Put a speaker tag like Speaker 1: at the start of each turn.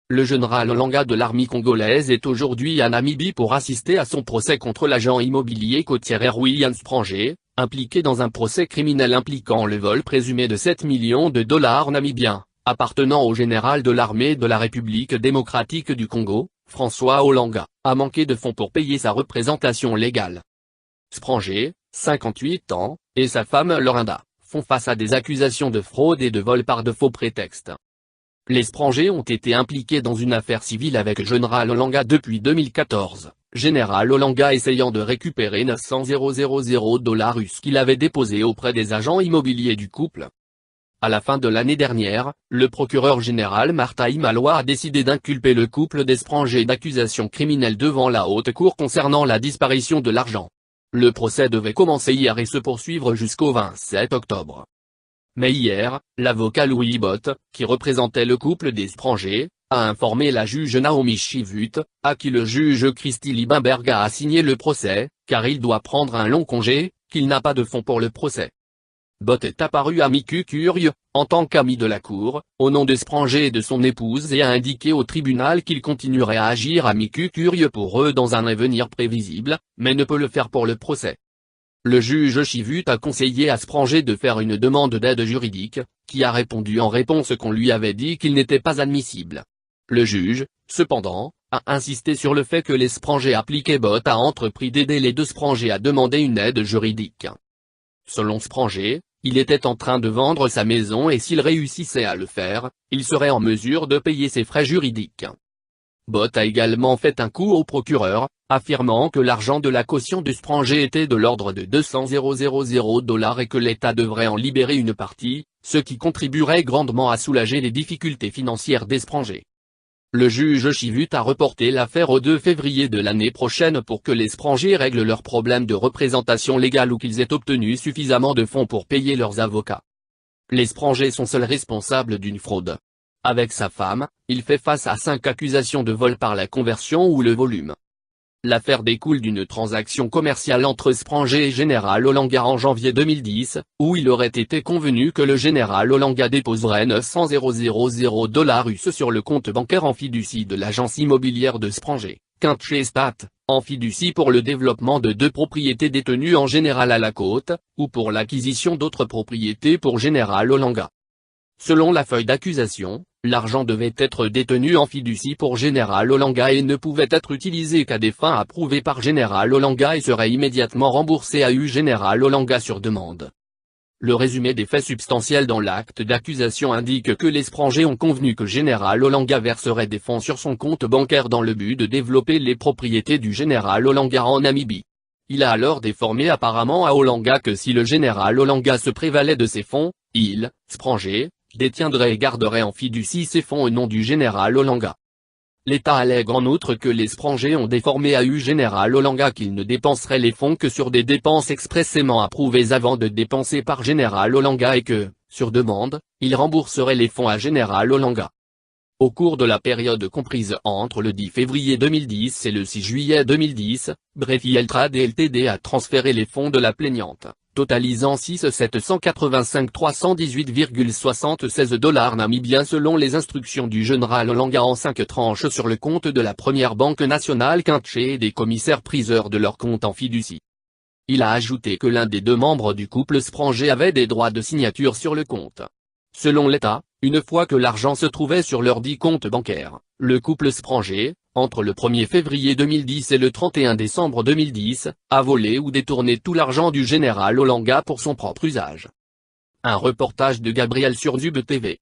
Speaker 1: Le général Olanga de l'armée congolaise est aujourd'hui à Namibie pour assister à son procès contre l'agent immobilier côtier William Spranger, impliqué dans un procès criminel impliquant le vol présumé de 7 millions de dollars namibiens, appartenant au général de l'armée de la République démocratique du Congo, François Olanga, a manqué de fonds pour payer sa représentation légale. Spranger, 58 ans, et sa femme Lorinda, font face à des accusations de fraude et de vol par de faux prétextes. Les Spranger ont été impliqués dans une affaire civile avec Général Olanga depuis 2014, Général Olanga essayant de récupérer 900 000 dollars russes qu'il avait déposés auprès des agents immobiliers du couple. À la fin de l'année dernière, le procureur général Martin Imaloa a décidé d'inculper le couple des Spranger d'accusations criminelles devant la haute cour concernant la disparition de l'argent. Le procès devait commencer hier et se poursuivre jusqu'au 27 octobre. Mais hier, l'avocat Louis Bott, qui représentait le couple des Spranger, a informé la juge Naomi Chivut, à qui le juge Christy Liebenberg a assigné le procès, car il doit prendre un long congé, qu'il n'a pas de fonds pour le procès. Bott est apparu amicus curiae, en tant qu'ami de la cour, au nom de Spranger et de son épouse et a indiqué au tribunal qu'il continuerait à agir amicus curiae pour eux dans un avenir prévisible, mais ne peut le faire pour le procès. Le juge Chivut a conseillé à Spranger de faire une demande d'aide juridique, qui a répondu en réponse qu'on lui avait dit qu'il n'était pas admissible. Le juge, cependant, a insisté sur le fait que les Spranger appliquaient. Bott a entrepris d'aider les deux Spranger à demander une aide juridique. Selon Spranger, il était en train de vendre sa maison et s'il réussissait à le faire, il serait en mesure de payer ses frais juridiques. Bott a également fait un coup au procureur, affirmant que l'argent de la caution de Spranger était de l'ordre de 200 000 dollars et que l'État devrait en libérer une partie, ce qui contribuerait grandement à soulager les difficultés financières des Spranger. Le juge Chivut a reporté l'affaire au 2 février de l'année prochaine pour que les Spranger règlent leurs problèmes de représentation légale ou qu'ils aient obtenu suffisamment de fonds pour payer leurs avocats. Les Spranger sont seuls responsables d'une fraude. Avec sa femme, il fait face à 5 accusations de vol par la conversion ou le volume. L'affaire découle d'une transaction commerciale entre Spranger et Général Olanga en janvier 2010, où il aurait été convenu que le Général Olanga déposerait 900 000 dollars russes sur le compte bancaire en fiducie de l'agence immobilière de Spranger, Quinche Stat, en fiducie pour le développement de 2 propriétés détenues en général à la côte, ou pour l'acquisition d'autres propriétés pour Général Olanga. Selon la feuille d'accusation, l'argent devait être détenu en fiducie pour Général Olanga et ne pouvait être utilisé qu'à des fins approuvées par Général Olanga et serait immédiatement remboursé à Général Olanga sur demande. Le résumé des faits substantiels dans l'acte d'accusation indique que les Spranger ont convenu que Général Olanga verserait des fonds sur son compte bancaire dans le but de développer les propriétés du Général Olanga en Namibie. Il a alors déformé apparemment à Olanga que si le Général Olanga se prévalait de ces fonds, il, Spranger, détiendrait et garderait en fiducie ces fonds au nom du Général Olanga. L'État allègue en outre que les Spranger ont déformé à Général Olanga qu'il ne dépenserait les fonds que sur des dépenses expressément approuvées avant de dépenser par Général Olanga et que, sur demande, il rembourserait les fonds à Général Olanga. Au cours de la période comprise entre le 10 février 2010 et le 6 juillet 2010, Brefiel Trade Ltd a transféré les fonds de la plaignante, totalisant 6 785 318,76 dollars namibiens selon les instructions du Général Olanga en 5 tranches sur le compte de la première banque nationale Quinche et des commissaires-priseurs de leur compte en fiducie. Il a ajouté que l'un des 2 membres du couple Spranger avait des droits de signature sur le compte. Selon l'État, une fois que l'argent se trouvait sur leur dit compte bancaire, le couple Spranger, entre le 1er février 2010 et le 31 décembre 2010, a volé ou détourné tout l'argent du Général Olanga pour son propre usage. Un reportage de Gabriel sur Zub TV.